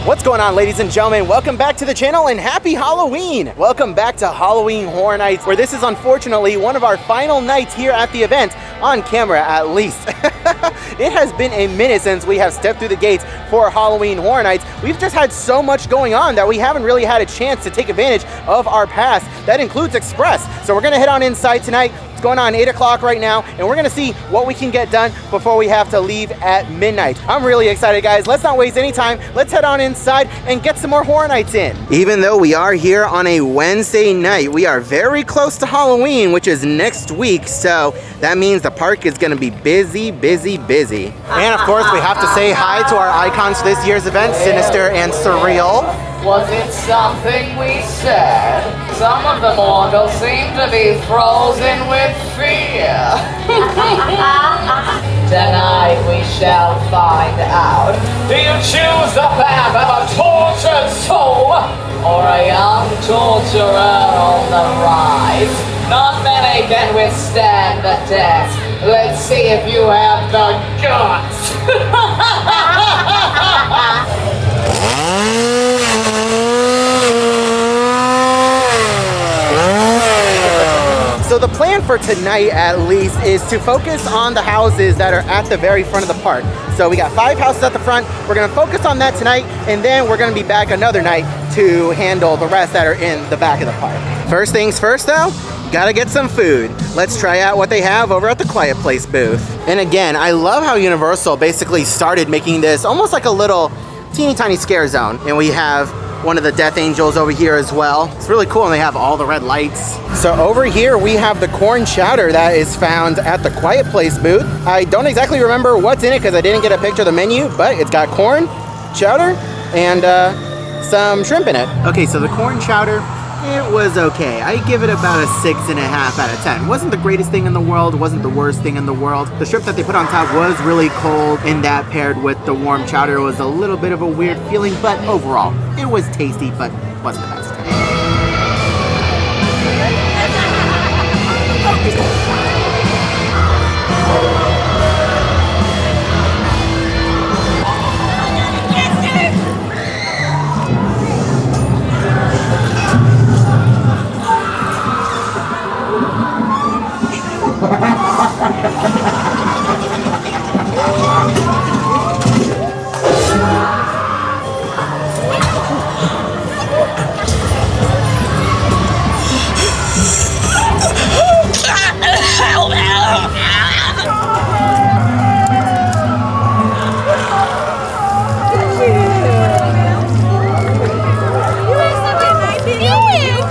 What's going on, ladies and gentlemen? Welcome back to the channel and happy Halloween! Welcome back to Halloween Horror Nights, where this is unfortunately one of our final nights here at the event, on camera at least. It has been a minute since we have stepped through the gates for Halloween Horror Nights. We've just had so much going on that we haven't really had a chance to take advantage of our pass. That includes Express. So we're gonna head on inside tonight. Going on 8 o'clock right now, and we're gonna see what we can get done before we have to leave at midnight. I'm really excited, guys. Let's not waste any time. Let's head on inside and get some more Horror Nights in. Even though we are here on a Wednesday night, we are very close to Halloween, which is next week, so that means the park is gonna be busy, busy, busy. And of course, we have to say hi to our icons for this year's event, Sinister and Surreal. Was it something we said? Some of the mortals seem to be frozen with fear. Tonight we shall find out. Do you choose the path of a tortured soul or a young torturer on the rise? Not many can withstand the test. Let's see if you have the guts. So the plan for tonight, at least, is to focus on the houses that are at the very front of the park. So we got 5 houses at the front. We're gonna focus on that tonight, and then we're gonna be back another night to handle the rest that are in the back of the park. First things first though, gotta get some food. Let's try out what they have over at the Quiet Place booth. And again, I love how Universal basically started making this almost like a little teeny tiny scare zone. And we have one of the Death Angels over here as well. It's really cool, and they have all the red lights. So over here we have the corn chowder that is found at the Quiet Place booth. I don't exactly remember what's in it because I didn't get a picture of the menu, but it's got corn, chowder, and some shrimp in it. Okay, so the corn chowder, it was okay. I give it about a 6.5 out of 10. Wasn't the greatest thing in the world, wasn't the worst thing in the world. The shrimp that they put on top was really cold, and that paired with the warm chowder was a little bit of a weird feeling, but overall, it was tasty, but wasn't the best.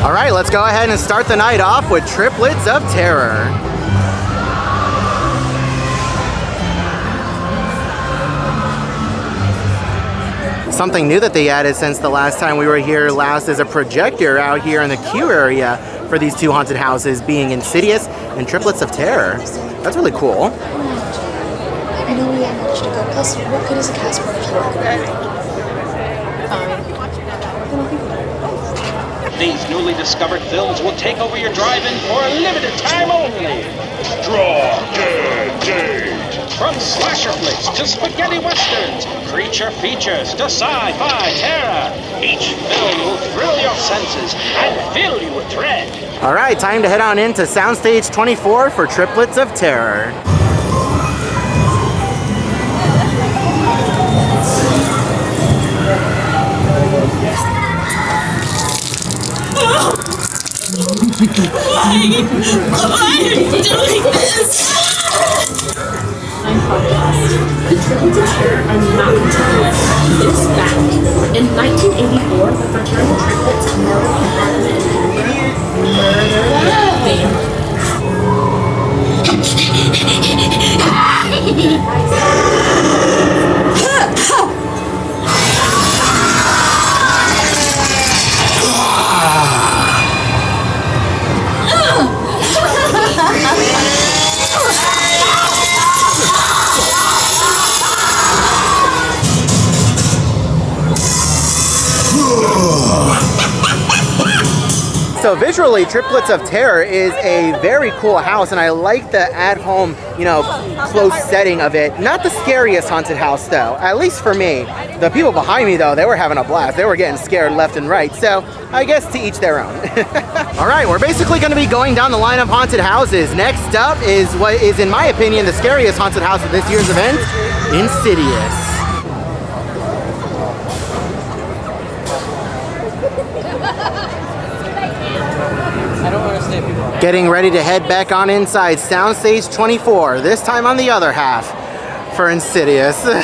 All right, let's go ahead and start the night off with Triplets of Terror. Something new that they added since the last time we were here last is a projector out here in the queue area for these 2 haunted houses, being Insidious and Triplets of Terror. That's really cool. I know we managed to go. Plus, what good is a passport if you don't have it? These newly discovered films will take over your drive-in for a limited time only. Draw Dead Date. From slasher flicks to spaghetti westerns, creature features to sci-fi terror, each film will thrill your senses and fill you with dread. All right, time to head on into Soundstage 24 for Triplets of Terror. Why are you doing this? I'm podcast. The Triplets of Terror are not contemporary. It is back. In 1984, the fraternal triplets Murray, Adam, and Henry So visually, Triplets of Terror is a very cool house, and I like the at-home, you know, close setting of it. Not the scariest haunted house, though, at least for me. The people behind me, though, they were having a blast. They were getting scared left and right, so I guess to each their own. All right, we're basically going to be going down the line of haunted houses. Next up is what is, in my opinion, the scariest haunted house of this year's event, Insidious. Getting ready to head back on inside Soundstage 24, this time on the other half for Insidious. He's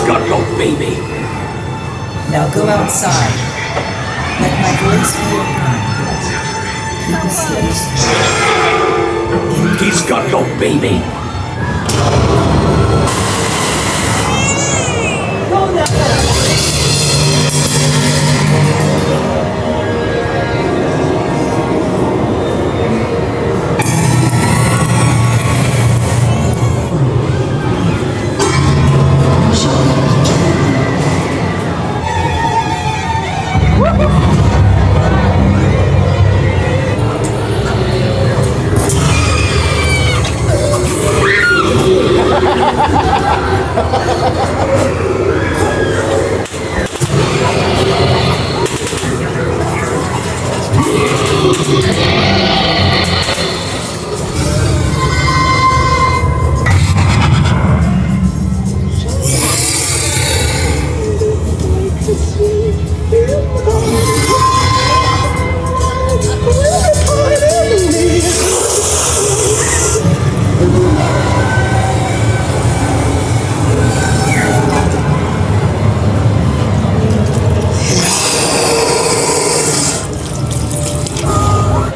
got no baby. Now go outside. Let my voice be your guide. He's got no baby.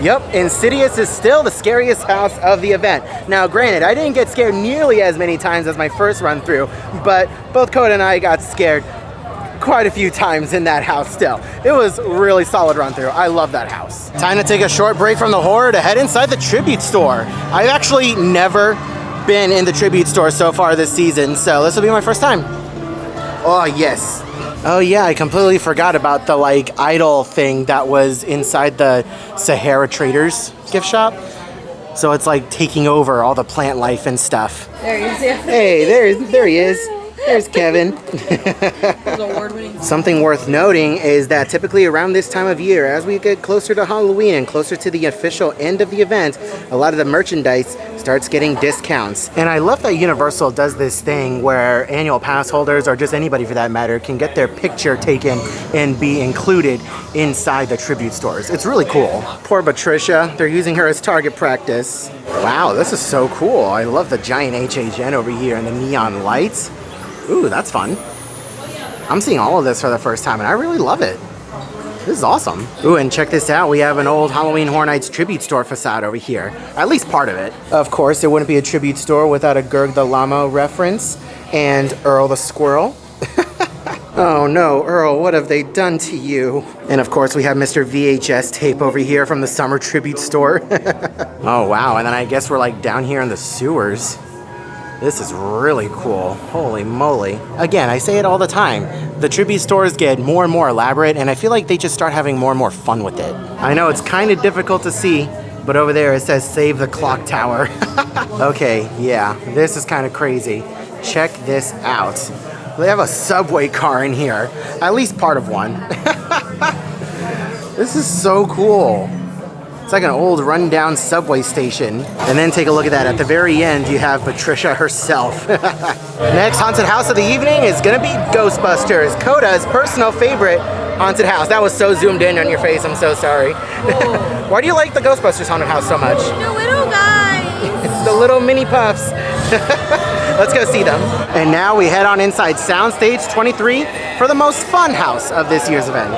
Yep, Insidious is still the scariest house of the event. Now, granted, I didn't get scared nearly as many times as my first run through, but both Coda and I got scared quite a few times in that house still. It was a really solid run through. I love that house. Time to take a short break from the horror to head inside the tribute store. I've actually never been in the tribute store so far this season, so this will be my first time. Oh, yes. Oh yeah, I completely forgot about the like idol thing that was inside the Sahara Traders gift shop. So it's like taking over all the plant life and stuff. There he is, yeah. Hey, there he is. There's Kevin. Something worth noting is that typically around this time of year, as we get closer to Halloween and closer to the official end of the event, a lot of the merchandise starts getting discounts. And I love that Universal does this thing where annual pass holders, or just anybody for that matter, can get their picture taken and be included inside the tribute stores. It's really cool. Poor Patricia, they're using her as target practice. Wow, this is so cool. I love the giant HHN over here and the neon lights. Ooh, that's fun. I'm seeing all of this for the first time and I really love it. This is awesome. Ooh, and check this out. We have an old Halloween Horror Nights tribute store facade over here. At least part of it. Of course, it wouldn't be a tribute store without a Gerg the Llama reference and Earl the Squirrel. Oh no, Earl, what have they done to you? And of course, we have Mr. VHS tape over here from the summer tribute store. Oh wow, and then I guess we're like down here in the sewers. This is really cool. Holy moly. Again, I say it all the time. The tribute stores get more and more elaborate, and I feel like they just start having more and more fun with it. I know it's kind of difficult to see, but over there it says save the clock tower. Okay, yeah, this is kind of crazy. Check this out. They have a subway car in here. At least part of one. This is so cool. It's like an old rundown subway station. And then take a look at that. At the very end, you have Patricia herself. Next haunted house of the evening is gonna be Ghostbusters, Coda's personal favorite haunted house. That was so zoomed in on your face, I'm so sorry. Why do you like the Ghostbusters haunted house so much? The little guys. It's the little mini puffs. Let's go see them. And now we head on inside Soundstage 23 for the most fun house of this year's event.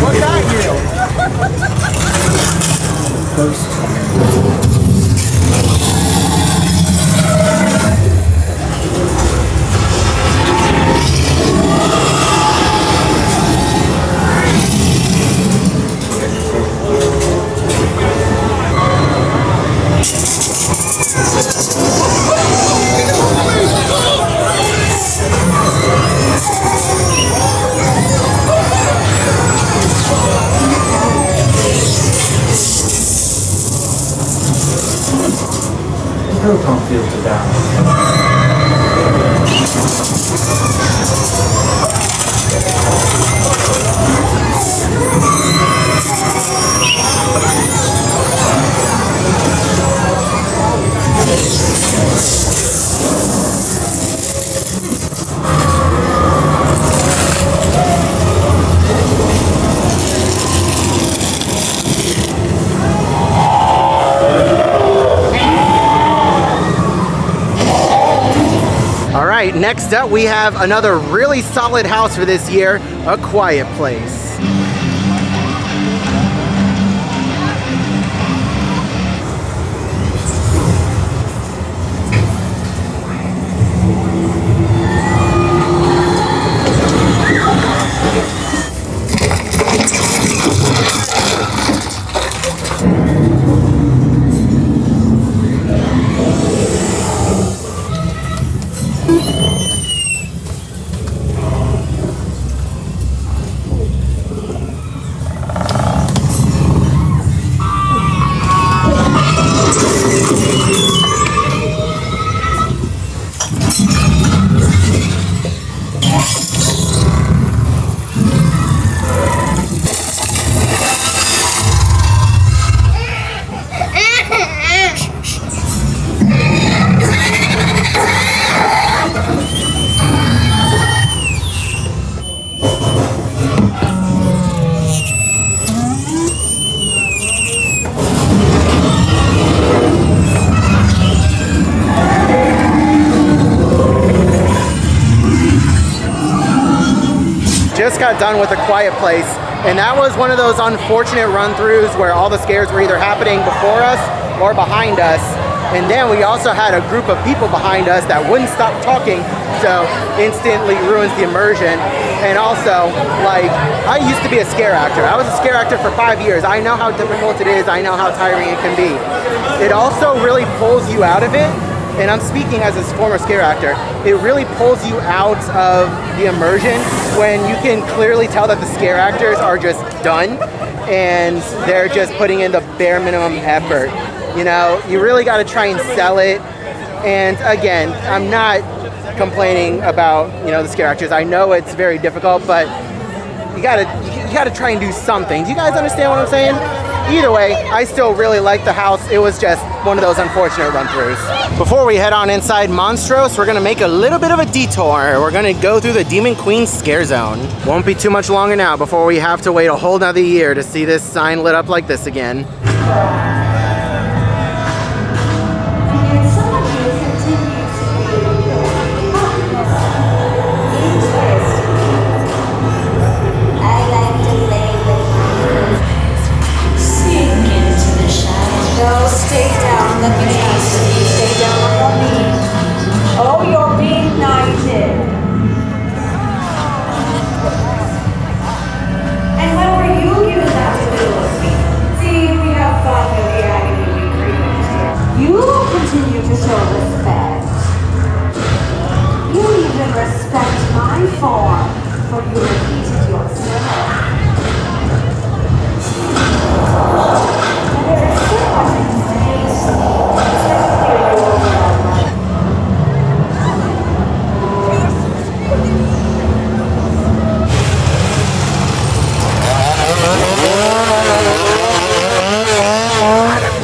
What got you? proton fields are down. All right, next up we have another really solid house for this year, A Quiet Place. Just got done with A Quiet Place, and that was one of those unfortunate run-throughs where all the scares were either happening before us or behind us, and then we also had a group of people behind us that wouldn't stop talking, so instantly ruins the immersion. And also, like, I used to be a scare actor. I was a scare actor for 5 years. I know how difficult it is. I know how tiring it can be. It also really pulls you out of it. And I'm speaking as a former scare actor, it really pulls you out of the immersion when you can clearly tell that the scare actors are just done and they're just putting in the bare minimum effort. You know, you really got to try and sell it. And again, I'm not complaining about, you know, the scare actors. I know it's very difficult, but you gotta try and do something. Do you guys understand what I'm saying? Either way, I still really like the house. It was just one of those unfortunate run-throughs. Before we head on inside Monstros, we're gonna make a little bit of a detour. We're gonna go through the Demon Queen scare zone. Won't be too much longer now before we have to wait a whole nother year to see this sign lit up like this again. No, stay down. Let me ask you. Stay down on your knees. Oh, you're being knighted. And what were you giving that to do with me? See if we have fun with the agony we created. You continue to show respect. You even respect my form, for you repeated yourself.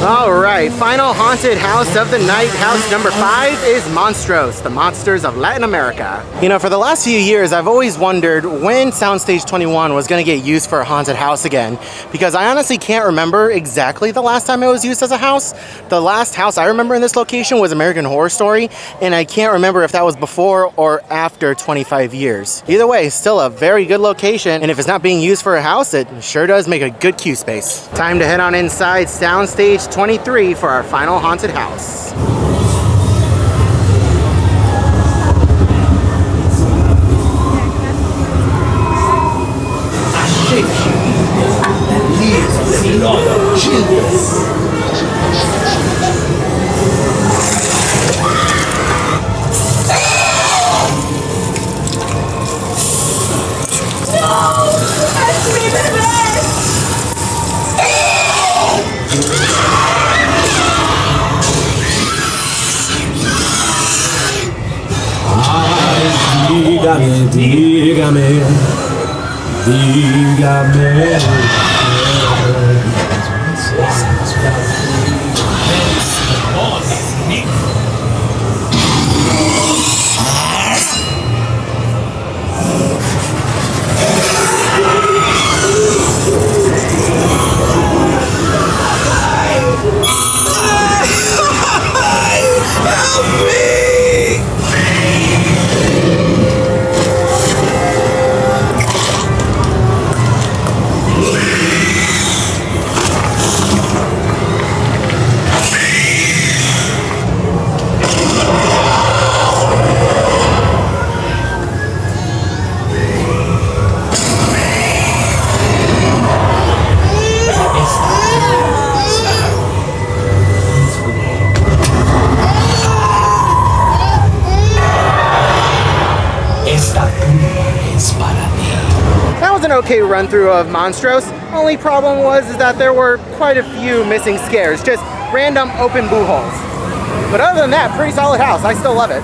Alright, final haunted house of the night. House number 5 is Monstros, the monsters of Latin America. You know, for the last few years, I've always wondered when Soundstage 21 was going to get used for a haunted house again, because I honestly can't remember exactly the last time it was used as a house. The last house I remember in this location was American Horror Story, and I can't remember if that was before or after 25 years. Either way, still a very good location, and if it's not being used for a house, it sure does make a good queue space. Time to head on inside Soundstage 23 for our final haunted house. I shake you and leaves a lot of children. dígame, dígame, dígame. Okay run through of Monstros. Only problem was is that there were quite a few missing scares, just random open boo holes. But other than that, pretty solid house. I still love it.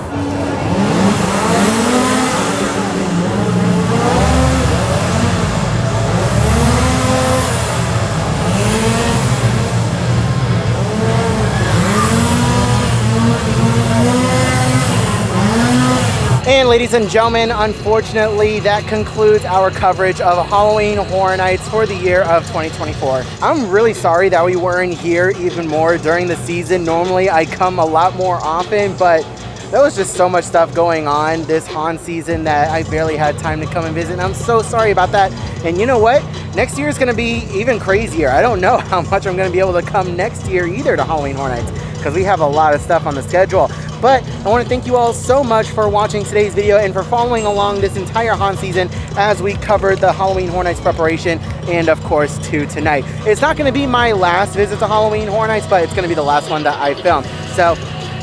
And ladies and gentlemen, unfortunately, that concludes our coverage of Halloween Horror Nights for the year of 2024. I'm really sorry that we weren't here even more during the season. Normally, I come a lot more often, but there was just so much stuff going on this haunt season that I barely had time to come and visit. And I'm so sorry about that. And you know what? Next year is going to be even crazier. I don't know how much I'm going to be able to come next year either to Halloween Horror Nights, because we have a lot of stuff on the schedule. But I want to thank you all so much for watching today's video and for following along this entire haunt season as we covered the Halloween Horror Nights preparation and of course to tonight. It's not going to be my last visit to Halloween Horror Nights, but it's going to be the last one that I filmed. So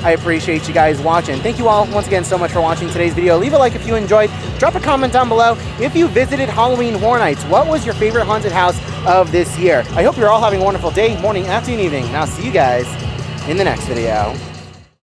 I appreciate you guys watching. Thank you all once again so much for watching today's video. Leave a like if you enjoyed. Drop a comment down below if you visited Halloween Horror Nights. What was your favorite haunted house of this year? I hope you're all having a wonderful day, morning, afternoon, evening, and I'll see you guys in the next video.